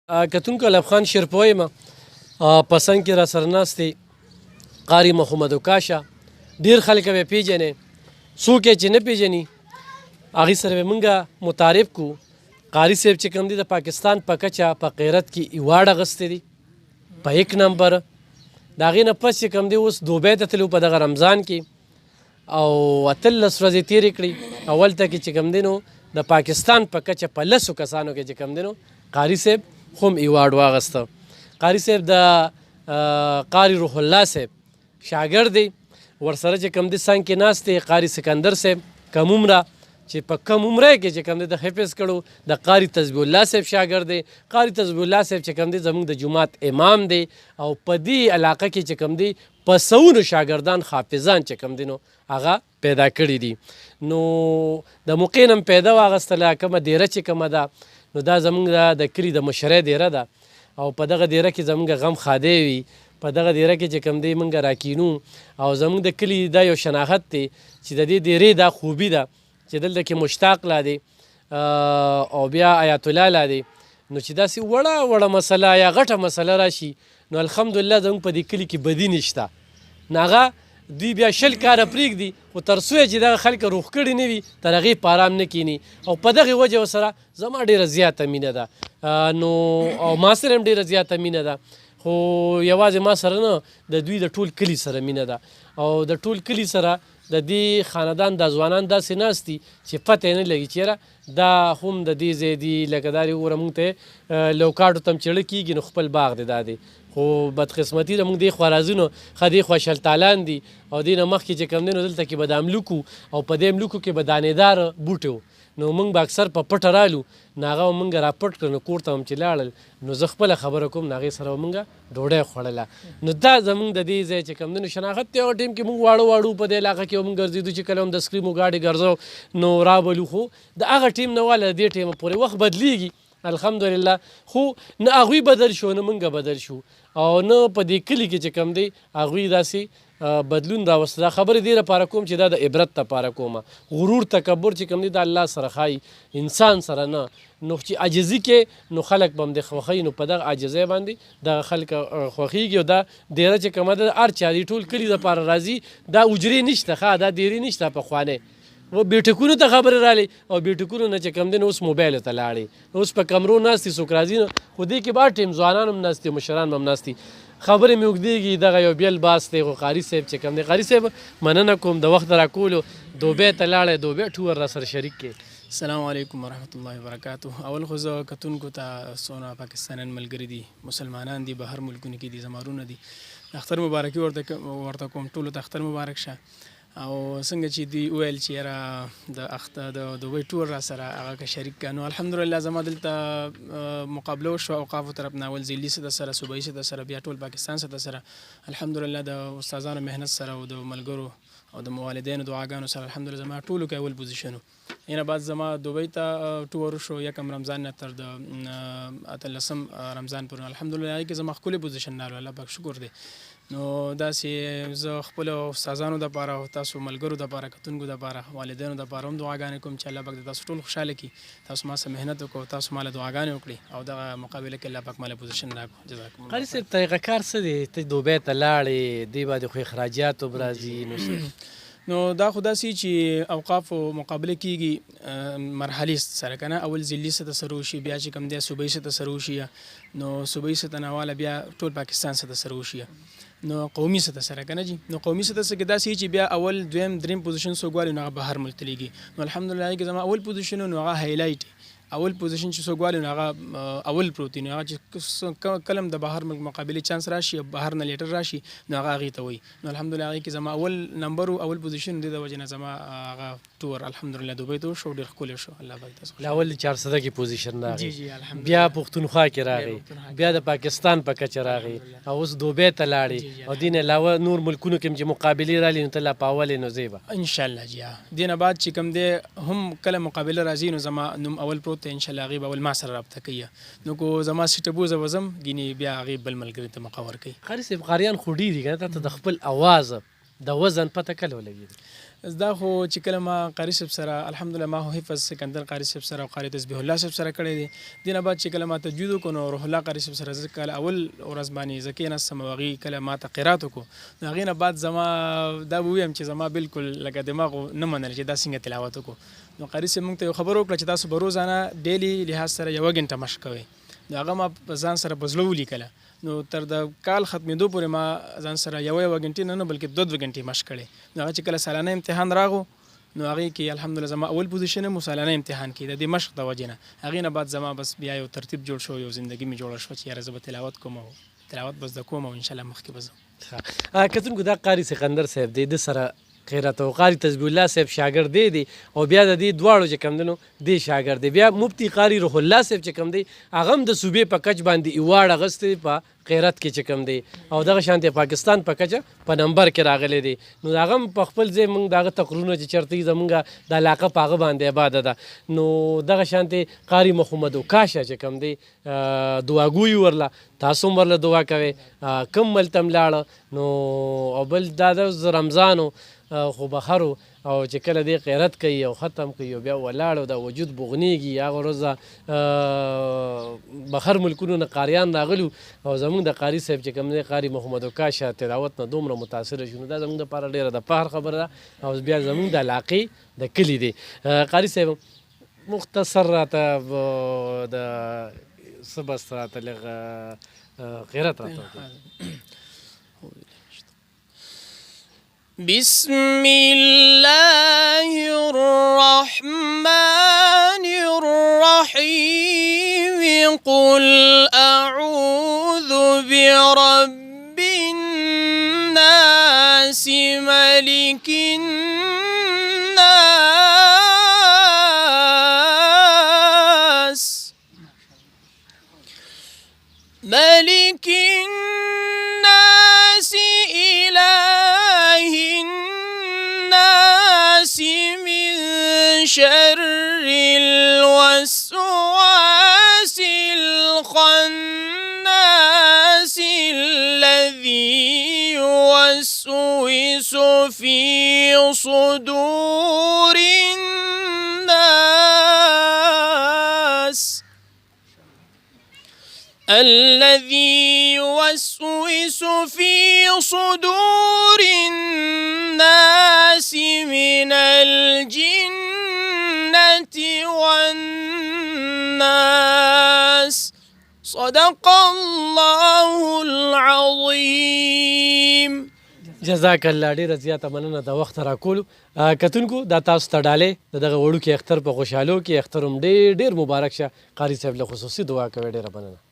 کتونکو الف خان شیرپوی یم په څنګ کې را سره ناست دی قاري محمد وکاشه. ډېر خلک به یې پیژنې، څوک یې چې نه پیژني هغې سره به مونږ متعارف کړو. قاري صاحب چې کوم دی د پاکستان په کچه په غیرت کې ایوارډ اخیستی دی په 1 نمبر. د هغې نه پس چې کوم دی اوس دوبۍ ته تللو په دغه رمضان کې او 18 ورځې تېرې کړي. اول ته کې چې کوم دی نو د پاکستان په کچه په 10 کسانو کې چې کوم دی نو قاري صاحب هم ایوارډ واغسته. قاري صاحب د قاري روح الله صاحب شاګرد دی، ورسره چې کوم دی څنګ کې ناست دی قاري سکندر صاحب کم عمره چې په کم عمره کې چې کوم دی د حفظ کړو. د قاري تسبیح الله صاحب شاګرد دی. قاري تسبیح الله صاحب چې کوم دی زموږ د جومات امام دی او په دې علاقه کې چې کوم دی په سوونو شاګردان حافظان چې کوم دی نو هغه پیدا کړي دي. نو د موقع نه پیدا واغستله کومه دیره چې کومه ده نو دا زموږ د کلي د مشرۍ دیره ده او په دغه دیره کې زموږ غم خادی وي. په دغه دیره کې چې کوم دی موږ راکینو او زموږ د کلي دا یو شناخت دی چې د دې دیرې دا خوبي ده چې دلته کې مشتاق لا دی او بیا آیت الله لا دی. نو چې داسې وړه مسله یا غټه مسله راشي نو الحمدلله زموږ په دې کلي کې بدي نشته. نو هغه دوی بیا 20 کاره پرېږدي خو تر څو چې دغه خلک روغ کړي نه وي تر هغې په ارام نه کیني او په دغې وجه ورسره زما ډېره زیاته مینه ده. نو او ما سره هم ډېره زیاته مینه ده، خو یوازې ما سره نه د دوی د ټول کلي سره مینه ده او د ټول کلي سره د دې خاندان د ځوانان داسې ناست دي چې پته یې نه لګي چې یاره دا هم د دې ځای دي. لکه دا وګوره مونږ ته لوکاډو ته هم چړه کېږي نو خپل باغ دی دا دی، خو بدقسمتي د مونږ دې خوا راځو نو ښه دې خوا شلتالان دي او دې نه مخکې چې کوم دی نو دلته کې به د املوکو او په دې املوکو کې به دانېدار بوټي وو. نو موږ به اکثر په پټه رالو نو هغه به موږ راپټ کړه نو کور ته هم چې لاړل نو زه خپله خبره کوم نو هغې سره به موږ ډوډۍ خوړله. نو دا زموږ د دې ځای چې کوم دی نو شناخت دی. هغه ټیم کې موږ واړو په دې علاقه کې موږ ګرځېدو چې کله هم د سکریمو ګاډې ګرځو نو رابلو، خو د هغه ټیم نه واله دې ټیمه پورې وخت بدلیږي الحمدلله، خو نه هغوی بدل شو نه موږ بدل شو او نه په دې کلي کې چې کوم دی هغوی داسې بدلون راوسته. دا خبرې دې لپاره کوم چې دا د عبرت لپاره کومه. غرور تکبر چې کوم دی دا الله سره ښایي انسان سره نه. نو چې عاجزي کې نو خلک به هم د خوښوي نو په دغه عاجزۍ باندې دغه خلک خوښېږي او دا دیره چې کومه ده هر چا د ټول کلي دپاره راځي. دا اجرې نشته ښه دا دیرې نشته پخوانۍ و بیټکونو ته خبرې رالی او بیټکونو نه چې کوم دی نو اوس موبایلو ته لاړې اوس په کمرو ناست دي څوک راځي نو خو دې کې بار ټیم ځوانان هم ناست دي مشران هم ناست دي. خبرې مې اوږدېږي دغه یو بیل باس دی. خو قاري صاحب چې کوم دی قاري صاحب مننه کوم د وخت راکولو دوبۍ ته لاړی دوبۍ ټور را سره شریک کې. السلام علیکم ورحمۃ اللہ وبرکاتہ. اول خو زه کتونکو ته څونه پاکستانیان ملګري دي مسلمانان دي بهر ملکونو کې دي زمارونه دي اختر مبارکي ورته کوم ټولو ته اختر مبارک شه. او څنګه چې دوی وویل چې یاره د دوبۍ ټور را سره هغه که شریک که نو الحمدلله زما دلته مقابله وشوه اوقافو طرف نه اول ذیلي سطح سره صوبایي سطح سره بیا ټول پاکستان سطح سره الحمدلله د استادانو محنت سره او د ملګرو او د والدینو دعاګانو سره الحمدلله زما ټولو کې اول پوزیشن و. اینه بعد زما دوبۍ ته ټور وشو 1 رمضان نه تر د 18 رمضان پورې الحمدلله هغې کې زما ښکلی پوزیشن راغلی الله پاک شکر دی. نو داسې زه خپلو استادانو دپاره او تاسو ملګرو دپاره کتونکو دپاره والدینو دپاره هم دعاګانې کوم چې الله پاک د تاسو ټول خوشحاله کړي. تاسو ما سره محنت وکړو تاسو ما له دعاګانې وکړي او دغه مقابله کې الله پاک ما له پوزیشن راکړو. جزاکم الله. قاري صاحب طریقه کار څه دی؟ ته دوبۍ ته لاړې دې باندې خو اخراجات هم راځي نو دا خو داسې چې اوقافو مقابله کېږي مرحلې سره که نه اول ذلي سطح سره وشي بیا چې کوم دی صوبایي سطح سره وشي نو صوبایي سطح نه واله بیا ټول پاکستان سطح سره وشي نو قومي سطح سره که نه جي نو قومي سطح سره کې داسې چې بیا اول دویم دریم پوزیشن څوک والي نو هغه بهر ملک ته لیږي. نو الحمدلله هغې کې زما اول پوزیشن نو هغه هایلایټ اول پوزیشن چې څوک والي نو هغه اول پروت دی. نو هغه چې کله د بهر ملک مقابلې چانس راشي بهر نه لیټر راشي نو هغه هغې ته وایي. نو الحمدلله هغې کې زما اول نمبر اول پوزیشن دی د وجې نه زما هغه ټور الحمدلله دوبۍ ته وشو ډېر ښکلی شو الله پاک تاسو اول 400 کې پوزیشن راغی جی الحمدلله بیا پښتونخوا کې راغی بیا د پاکستان په کچه راغی او اوس دوبۍ ته لاړې او دې نه علاوه نور ملکونو کې چې مقابلې رالي نو ته لا په اول یې نو زه به انشاءالله جی دې نه بعد چې کوم دی هم کله مقابله راځي نو زما نوم اول پروت دی انشاءالله هغې به اول ما سره رابطه کوي نو کو زما سیټه بوزه وزم ګینې بیا هغې بل ملګري ته مقور کوي. قاري صاحب قاریان خو ډېر دي که نه تا ته د خپل اواز د وزن پته کله ولګېده؟ دا خو چې کله ما قاري صاحب سره الحمدلله ما خو حفظ سکندر قاري صاحب سره او قاري تسبیح الله صاحب سره کړی دی. دې نه بعد چې کله ما تجوید وکړو نو روح الله قاري صاحب سره زه کله اول ورځ باندې زه کېناستم او هغې کله ما ته قرات وکړو نو هغې نه بعد زما دا به ووایم چې زما بلکل لکه دماغ نه منل چې دا څنګه تلاوت وکړو. نو قاري صاحب موږ ته یو خبر وکړه چې تاسو به روزانه ډیلي لحاظ سره 1 غنټه مشق کوئ. نو هغه ما په ځان سره په زړه ولیکله. نو تر د کال ختمېدو پورې ما ځان سره 1 غنټې نه بلکې 2 غنټې مشق کړی. نو هغه چې کله سالانه امتحان راغو نو هغې کې الحمدلله زما اول پوزیشن یم سالانه امتحان کې د دې مشق د وجې نه. هغې نه بعد زما بس بیا یو ترتیب جوړ شو، یو زندګي مې جوړه شوه چې یاره زه به تلاوت کوم او تلاوت به زده کوم او انشاءالله مخکې به ځم. کتونکو دا قاري سکندر صاحب دی، د سره قرات او قاري تسبیح الله صاحب شاګرد دی او بیا د دې دواړو چې کوم دی نو دی شاګرد دی. بیا مفتی قاري روح الله صاحب چې کوم دی هغه هم د صوبې په کچ باندې ایوارډ اخیستی په قرات کې چې کوم دی او دغه شانتې پاکستان په کچه په نمبر کې راغلی دی. نو هغه هم په خپل ځای موږ د هغه تقریرونه چې چېرته وي زمونږ د علاقه په هغه باندې آباده ده. نو دغه شانتې قاري محمد وکاشه چې کوم دی دعاګوي ورله، تاسو هم ورله دعا کوئ. کم ملک ته لاړه نو او بل دا د رمضانو خو بخرو او چې کله دی قیرت کوي او ختم کوي او بیا ولاړ او د وجود بغنیږي. هغه ورځ بخر ملکونو نه قاریان راغلو او زمونږ د قاري صاحب چې کوم دی قاري محمد وکاشه تلاوت نه دومره متاثره شو. نو دا زمونږ دپاره ډېره د فخر خبره ده او بیا زمونږ د علاقې د کلي دی. قاري صاحب مختصر راته د څه بس راته لږ قیرت راته بسم الله الرحمن الرحيم قل أعوذ برب الناس ملك الناس ملك الناس إله الناس من شر الوسواس الخناس الذي يوسوس في صدور الناس الذي يوسوس في صدور الناس من الجنة والناس صدق الله العظيم. جزاک الله، ډېره زیاته مننه د وخت راکولو. کتونکو دا تاسو ته ډالۍ د دغه وړوکي اختر په خوشحالو کې اختر هم ډېر مبارک شه. قاري صاحب له خصوصي دعا کوي. ډېره مننه.